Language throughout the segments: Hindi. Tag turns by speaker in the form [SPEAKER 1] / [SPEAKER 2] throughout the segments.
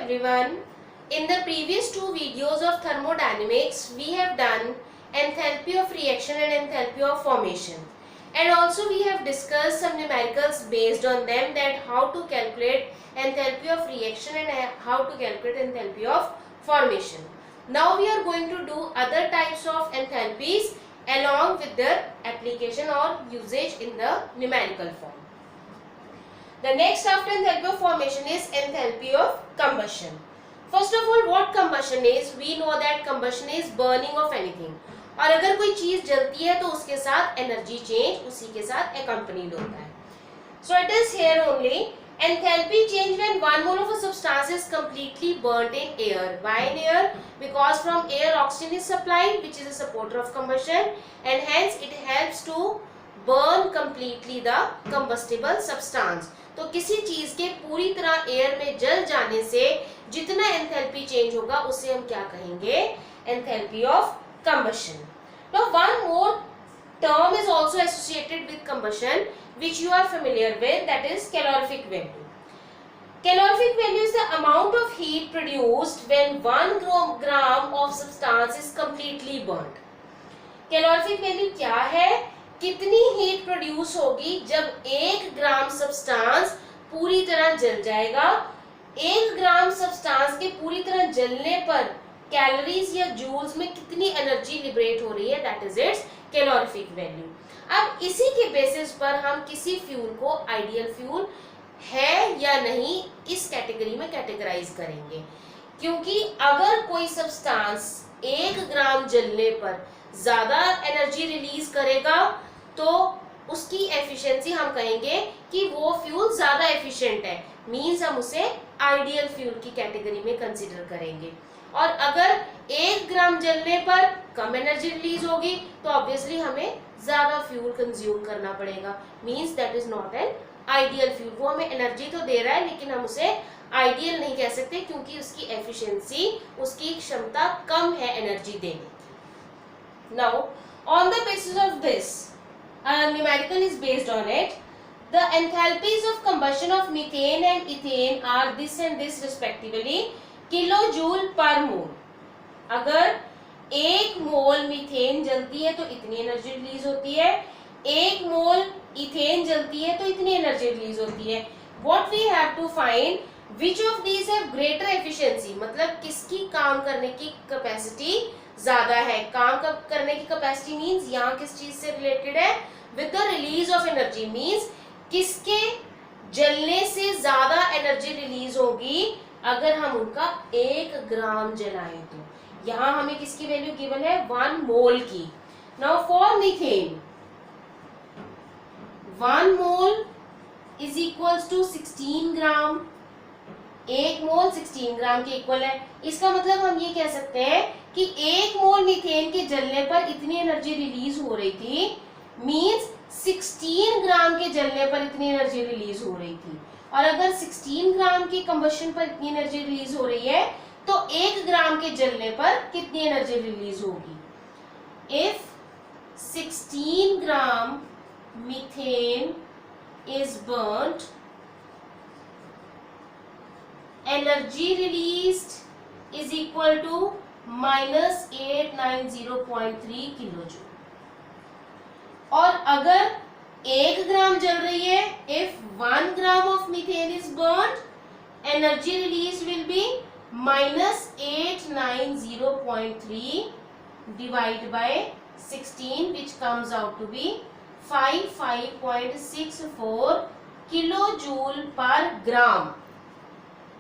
[SPEAKER 1] everyone. In the previous two videos of thermodynamics, we have done enthalpy of reaction and enthalpy of formation. And also we have discussed some numericals based on them, that how to calculate enthalpy of reaction and how to calculate enthalpy of formation. Now we are going to do other types of enthalpies along with their application or usage in the numerical form. The next after enthalpy of formation is enthalpy of combustion. First of all, what combustion is? We know that combustion is burning of anything. और अगर कोई चीज जलती है तो उसके साथ एनर्जी चेंज उसी के साथ accompanied होता है. So it is here only enthalpy change when one mole of a substance is completely burnt in air. Why in air? Because from air oxygen is supplied, which is a supporter of combustion, and hence it helps to burn completely the combustible substance. तो किसी चीज के पूरी तरह एयर में जल जाने से जितना एंथैल्पी चेंज होगा उसे हम क्या कहेंगे? Enthalpy of combustion. Now one more term is also associated with combustion which you are familiar with, that is calorific value. Calorific value is the amount of heat produced when 1 gram of substance is completely burnt. Calorific value क्या है? कितनी हीट प्रोड्यूस होगी जब 1 ग्राम सब्सटेंस पूरी तरह जल जाएगा. 1 ग्राम सब्सटेंस के पूरी तरह जलने पर कैलोरीज या जूल्स में कितनी एनर्जी लिबरेट हो रही है, that is it's calorific value. अब इसी के बेसिस पर हम किसी फ्यूल को आइडियल फ्यूल है या नहीं इस कैटेगरी में कैटेगराइज करेंगे. क्योंकि अगर कोई सब्सटेंस 1 ग्राम जलने पर ज्यादा एनर्जी रिलीज करेगा तो उसकी एफिशिएंसी हम कहेंगे कि वो फ्यूल ज्यादा एफिशिएंट है, मींस हम उसे आइडियल फ्यूल की कैटेगरी में कंसीडर करेंगे. और अगर 1 ग्राम जलने पर कम एनर्जी रिलीज होगी तो ऑब्वियसली हमें ज्यादा फ्यूल कंज्यूम करना पड़ेगा, means that is not an ideal fuel. वो हमें एनर्जी तो दे रहा है लेकिन हम उसे आइडियल नहीं कह सकते क्योंकि उसकी एफिशिएंसी, उसकी क्षमता कम है एनर्जी देने की. Now on the basis of this, numerical is based on it. The enthalpies of combustion of methane and ethane are this and this respectively, kilojoule पर मोल. अगर 1 मोल मीथेन जलती है तो इतनी एनर्जी रिलीज होती है, 1 मोल इथेन जलती है तो इतनी एनर्जी रिलीज होती है. What we have to find which of these have greater efficiency, मतलब किसकी काम करने की कैपेसिटी ज्यादा है. काम करने की कैपेसिटी मींस यहाँ किस चीज से रिलेटेड है? With the release of energy, means किसके जलने से ज्यादा एनर्जी रिलीज होगी अगर हम उनका 1 ग्राम जलाएं तो. यहां हमें किसकी वैल्यू गिवन है? 1 मोल की. Now for methane 1 mole is equals to 16 gram. 1 mole 16 gram के इक्वल है. इसका मतलब हम ये कह सकते हैं कि 1 मोल मीथेन के जलने पर इतनी एनर्जी रिलीज हो रही थी, मींस 16 ग्राम के जलने पर इतनी एनर्जी रिलीज हो रही थी. और अगर 16 ग्राम की कंबशन पर इतनी एनर्जी रिलीज हो रही है तो 1 ग्राम के जलने पर कितनी एनर्जी रिलीज होगी? If 16 gram methane is burned, energy released is equal to -890.3 kilojoule. और अगर 1 ग्राम जल रही है, if 1 gram of methane is burnt, energy release will be -890.3 divided by 16, which comes out to be 55.64 kilojoule पर ग्राम.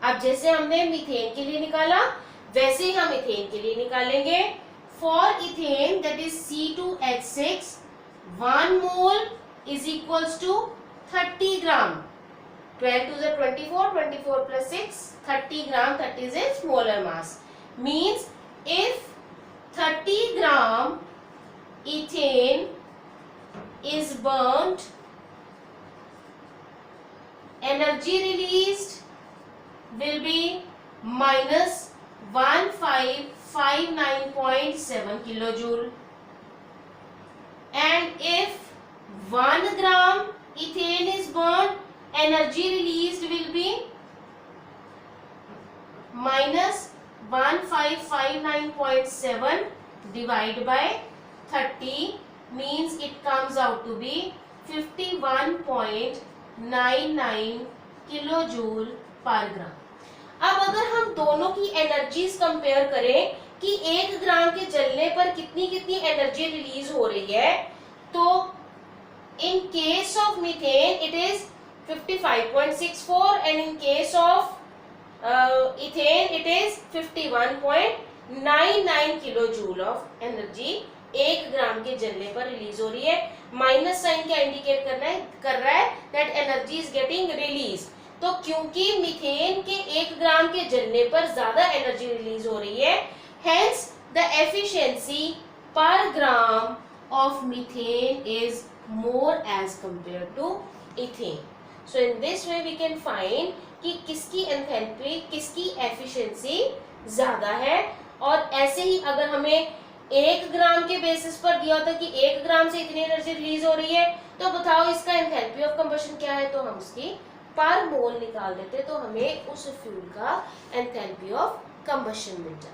[SPEAKER 1] अब जैसे हमने मीथेन के लिए निकाला वैसे ही हम इथेन के लिए निकालेंगे. For ethane that is C2H6, 1 mole is equals to 30 gram. 12 to the 24, 24 plus 6, 30 gram, 30 is its molar mass. Means if 30 gram ethane is burnt, energy released will be -1559.7 kilojoule. And if 1 gram ethane is burnt, energy released will be minus 1559.7 divide by 30 means it comes out to be 51.99 kilojoule पर ग्राम। अब अगर हम दोनों की एनर्जीज कंपेयर करें कि 1 ग्राम के जलने पर कितनी कितनी एनर्जी रिलीज हो रही है, तो in case of methane it is 55.64 and in case of ethane it is 51.99 kilojoule of energy 1 ग्राम के जलने पर रिलीज हो रही है। माइनस साइन क्या इंडिकेट कर रहा है that energy is getting release. तो क्योंकि मीथेन के 1 ग्राम के जलने पर ज्यादा एनर्जी रिलीज हो रही है, हेंस द एफिशिएंसी पर gram of methane is more as compare to ethane. So in this way we can find कि किसकी एंथैल्पी, किसकी एफिशिएंसी ज्यादा है। और ऐसे ही अगर हमें 1 ग्राम के बेसिस पर दिया होता कि 1 ग्राम से इतनी एनर्जी रिलीज हो रही है, तो बताओ इसका एंथैल्पी ऑफ कंबशन क्या है, तो हम उसकी पर मोल निकाल देते तो हमें उस फ्यूल का एंथैल्पी ऑफ कंबशन मिल जाता।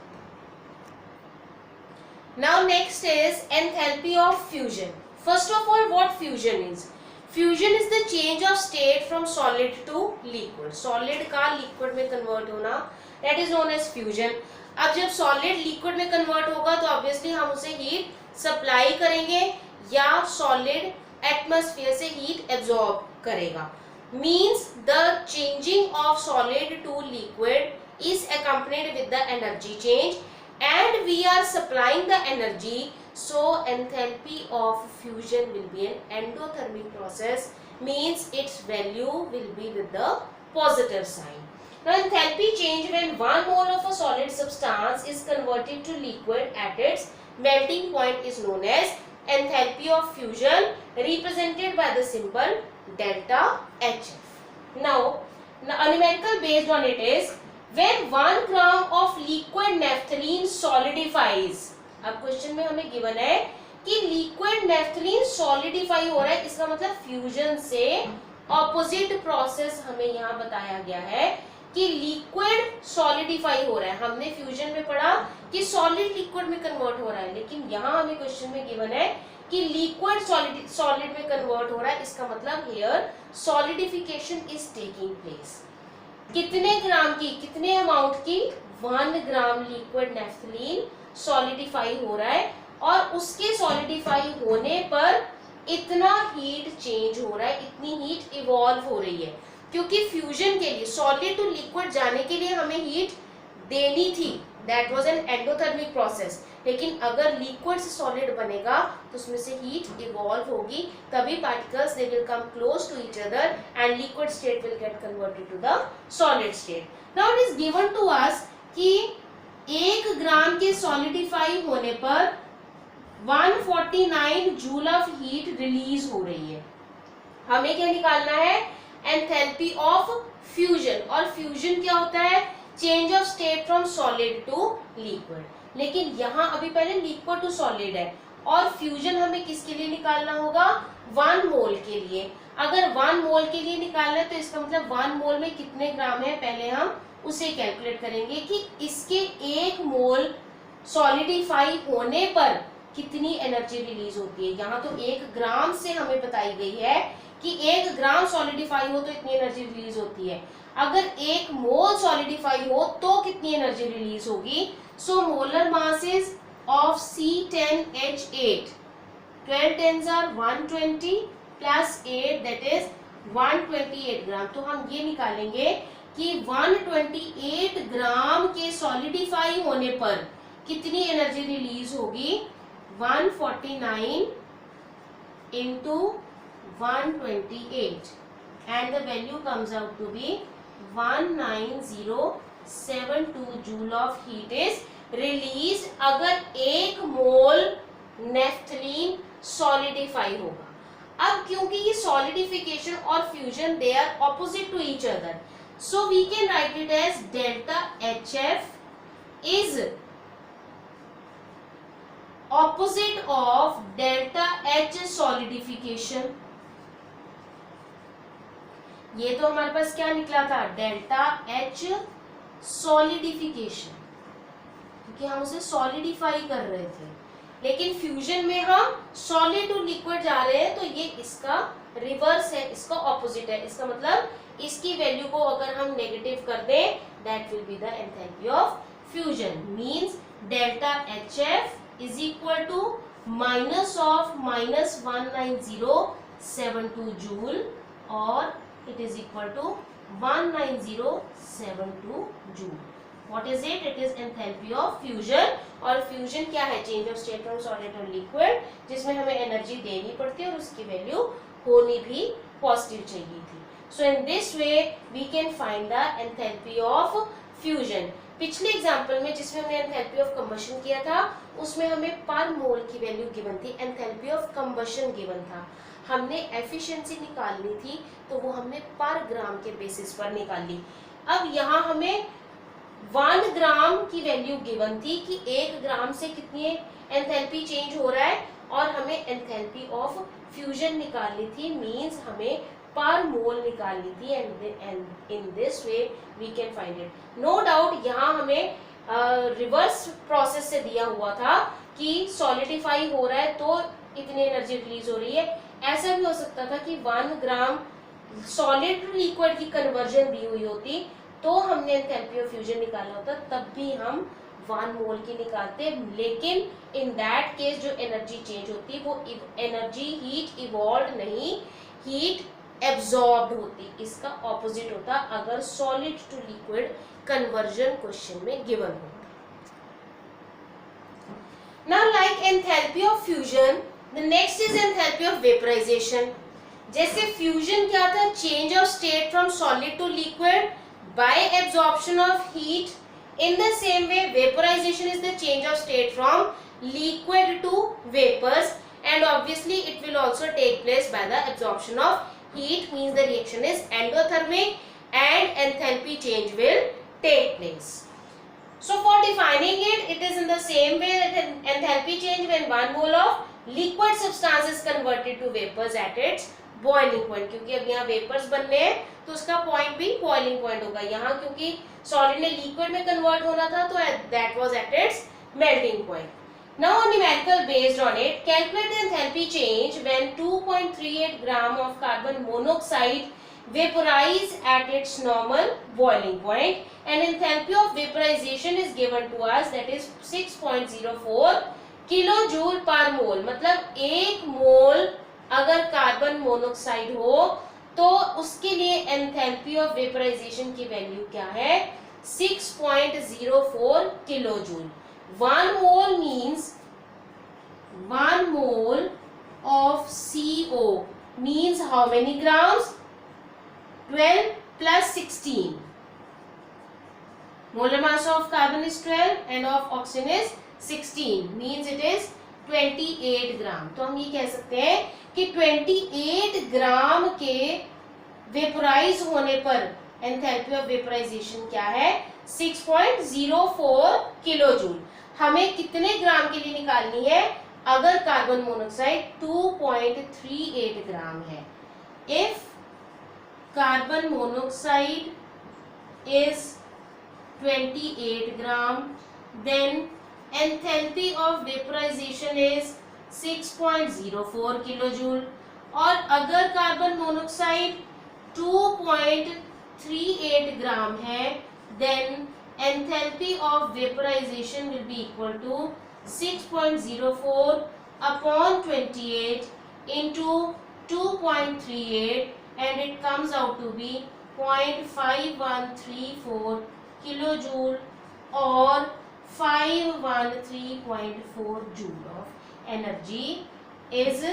[SPEAKER 1] Now next is enthalpy of fusion. First of all what fusion is? Fusion is the change of state from solid to liquid. Solid का लिक्विड में कन्वर्ट होना, that is known as fusion. अब जब सॉलिड लिक्विड में कन्वर्ट होगा तो ऑब्वियसली हम उसे हीट सप्लाई करेंगे या सॉलिड एटमॉस्फेयर से हीट एब्जॉर्ब करेगा। Means the changing of solid to liquid is accompanied with the energy change and we are supplying the energy, so enthalpy of fusion will be an endothermic process, means its value will be with the positive sign. Now enthalpy change when 1 mole of a solid substance is converted to liquid at its melting point is known as enthalpy of fusion, represented by the symbol delta HF. Now, a numerical based on it is when 1 gram of liquid naphthalene solidifies. अब क्वेश्चन में हमें गिवन है कि लिक्विड नेफ्थलीन सॉलिडिफाई हो रहा है, इसका मतलब फ्यूजन से ऑपोजिट प्रोसेस हमें यहाँ बताया गया है कि लिक्विड सॉलिडिफाई हो रहा है। हमने फ्यूजन में पढ़ा कि सॉलिड लिक्विड में कन्वर्ट हो रहा है, लेकिन यहाँ हमें क्वेश्चन में गिवन है कि लिक्विड सॉलिड में कन्वर्ट हो रहा है, इसका मतलब here solidification is taking place. कितने ग्राम की, कितने अमाउंट की? 1 ग्राम लिक्विड नेफ्थलीन सॉलिडिफाई हो रहा है और उसके सॉलिडिफाई होने पर इतना हीट चेंज हो रहा है, इतनी हीट इवॉल्व हो रही है, क्योंकि फ्यूजन के लिए सॉलिड टू लिक्विड जाने के लिए हमें हीट देनी थी, that was an endothermic process. लेकिन अगर लिक्विड से सॉलिड बनेगा तो उसमें से हीट इवॉल्व होगी, तभी particles they will come close to each other and liquid state will get converted to the solid state. Now it is given to us कि 1 ग्राम के सॉलिडिफाई होने पर 149 जूल ऑफ हीट रिलीज हो रही है। हमें क्या निकालना है? Enthalpy of fusion. और फ्यूजन क्या होता है? Change of state from solid to liquid. लेकिन यहाँ अभी पहले लिक्विड टू सॉलिड है और फ्यूजन हमें किसके लिए निकालना होगा? 1 मोल के लिए। अगर 1 मोल के लिए निकालना है तो इसका मतलब 1 मोल में कितने ग्राम है, पहले हम उसे कैलकुलेट करेंगे कि इसके 1 मोल सॉलिडिफाई होने पर कितनी एनर्जी रिलीज होती है। यहाँ तो 1 ग्राम से हमें बताई गई है कि 1 ग्राम सॉलिडिफाई हो तो इतनी एनर्जी रिलीज होती है। अगर 1 मोल सॉलिडिफाई हो तो कितनी एनर्जी रिलीज होगी? So molar masses of C10H8, 12 10s are 120 plus 8 that is 128 ग्राम। तो हम ये निकालेंगे कि 128 ग्राम के सॉलिडिफाई होने पर कितनी एनर्जी रिलीज होगी? 149 into 128 and the value comes out to be 19072 joule of heat is released अगर 1 मोल नेफ्थलीन सॉलिडिफाई होगा। अब क्योंकि ये सॉलिडिफिकेशन और fusion they are opposite to each other, so we can write it as delta HF is opposite of delta H solidification। ये तो हमारे पास क्या निकला था? डेल्टा H सॉलिडिफिकेशन, क्योंकि हम उसे सॉलिडिफाई कर रहे थे। लेकिन फ्यूजन में हम सॉलिड टू लिक्विड जा रहे हैं, तो ये इसका रिवर्स है, इसका ऑपोजिट है। इसका मतलब इसकी वैल्यू को अगर हम नेगेटिव कर दें, that will be the enthalpy of fusion. Means delta HF is equal to minus of -19072 joule, और it is equal to 19072 joule. What is it? It is enthalpy of fusion. और फ्यूजन क्या है? Change of state from solid to liquid, जिसमें हमें एनर्जी देनी पड़ती है और उसकी वैल्यू होनी भी पॉजिटिव चाहिए थी। So in this way we can find the enthalpy of fusion. पिछले एग्जांपल में जिसमें हमने एंथैल्पी ऑफ कंबशन किया था, उसमें हमें पर मोल की वैल्यू गिवन थी, एंथैल्पी ऑफ कंबशन गिवन था। हमने एफिशिएंसी निकालनी थी, तो वो हमने पर ग्राम के बेसिस पर निकाली। अब यहाँ हमें 1 ग्राम की वैल्यू गिवन थी कि 1 ग्राम से कितनी एंथैल्पी चेंज हो रहा है, और हमें एंथैल्पी ऑफ फ्यूजन निकालनी थी, मींस हमें पर मोल निकालनी थी। And in this way we can find it. No doubt यहाँ हमें रिवर्स प्रोसेस से दिया हुआ था कि सॉलिडिफाई हो रहा है तो इतनी एनर्जी रिलीज हो रही है। ऐसा भी हो सकता था कि 1 ग्राम सॉलिड टू लिक्विड की कन्वर्जन दी हुई होती, तो हमने एंथैल्पी ऑफ फ्यूजन निकालना होता, तब भी हम 1 मोल की निकालते। लेकिन इन दैट केस जो एनर्जी चेंज होती वो एनर्जी हीट इवॉल्व नहीं, हीट एब्जॉर्ब्ड होती। इसका ऑपोजिट होता अगर solid to liquid conversion question में गिवन हो। Now like enthalpy of fusion, the next is enthalpy of vaporisation. जैसे फ्यूजन क्या था? Change of state from solid to liquid by absorption of heat. In the same way vaporisation is the change of state from liquid to vapours, and obviously it will also take place by the absorption of heat, means the reaction is endothermic and enthalpy change will take place. So for defining it, it is in the same way that enthalpy change when 1 mole of liquid substance is converted to vapors at its boiling point. क्योंकि अब यहाँ vapors बनने हैं तो उसका point भी boiling point होगा। यहाँ क्योंकि solid ने liquid में convert होना था तो that was at its melting point. Now a numerical based on it, calculate the enthalpy change when 2.38 gram of carbon monoxide vaporize at its normal boiling point, and enthalpy of vaporization is given to us, that is 6.04 kilojoule per mole। मतलब 1 मोल अगर कार्बन मोनोक्साइड हो तो उसके लिए एंथैल्पी ऑफ वेपराइजेशन की वैल्यू क्या है? 6.04 kilojoule. 1 mole means 1 mole of CO means how many grams? 12 plus 16. Molar mass of carbon is 12 and of oxygen is 16, means it is 28 ग्राम। तो हम ये कह सकते हैं कि 28 ग्राम के वेपोराइज होने पर एंथैल्पी ऑफ वेपोराइजेशन क्या है? 6.04 किलोजूल। हमें कितने ग्राम के लिए निकालनी है? अगर कार्बन मोनोक्साइड 2.38 ग्राम है। If carbon monoxide is 28 gram, then enthalpy of vaporization is 6.04 kilojoule। और अगर कार्बन मोनोक्साइड 2.38 ग्राम है, then enthalpy of vaporization will be equal to 6.04 upon 28 into 2.38, and it comes out to be 0.5134 kilojoule or 513.4 joule of energy is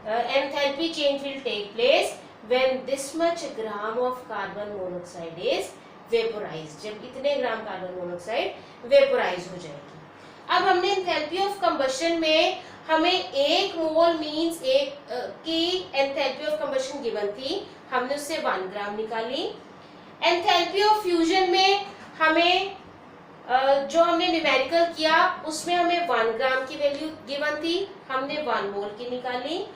[SPEAKER 1] enthalpy change will take place when this much gram of carbon monoxide is vaporized। जब इतने ग्राम कार्बन मोनोक्साइड वेपोराइज हो जाएगी। अब हमने एंथैल्पी ऑफ कंबशन में हमें 1 मोल मींस की एंथैल्पी ऑफ कंबशन गिवन थी, हमने उससे 1 ग्राम निकाली। एंथैल्पी ऑफ फ्यूजन में हमें जो हमने न्यूमेरिकल किया उसमें हमें 1 ग्राम की वैल्यू गिवन थी, हमने 1 मोल की निकाली।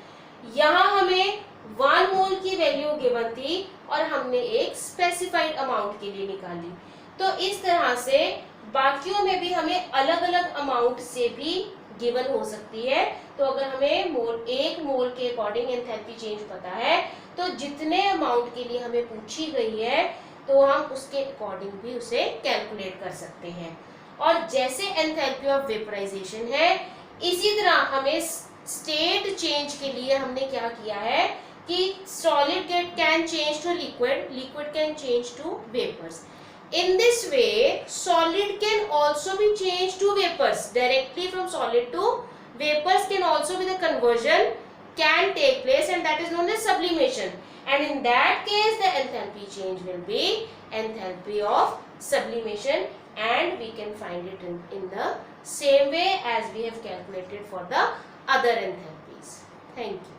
[SPEAKER 1] यहाँ हमें 1 मोल की वैल्यू गिवन थी और हमने एक स्पेसिफाइड अमाउंट के लिए निकाली। तो इस तरह से बाकियों में भी हमें अलग अलग अमाउंट से भी गिवन हो सकती है। तो अगर हमें एक मोल के अकॉर्डिंग एंथैल्पी चेंज पता है तो जितने अमाउंट के लिए हमें पूछी गई है तो हम उसके अकॉर्डिंग भी उसे कैलकुलेट कर सकते हैं। और जैसे एंथैल्पी ऑफ वेपराइजेशन है, इसी तरह हमें स्टेट चेंज के लिए हमने क्या किया है कि solid can change to liquid, liquid can change to vapours. In this way, solid can also be changed to vapors. Directly from solid to vapors can also be the conversion can take place, and that is known as sublimation. And in that case, the enthalpy change will be enthalpy of sublimation, and we can find it in the same way as we have calculated for the other enthalpies. Thank you.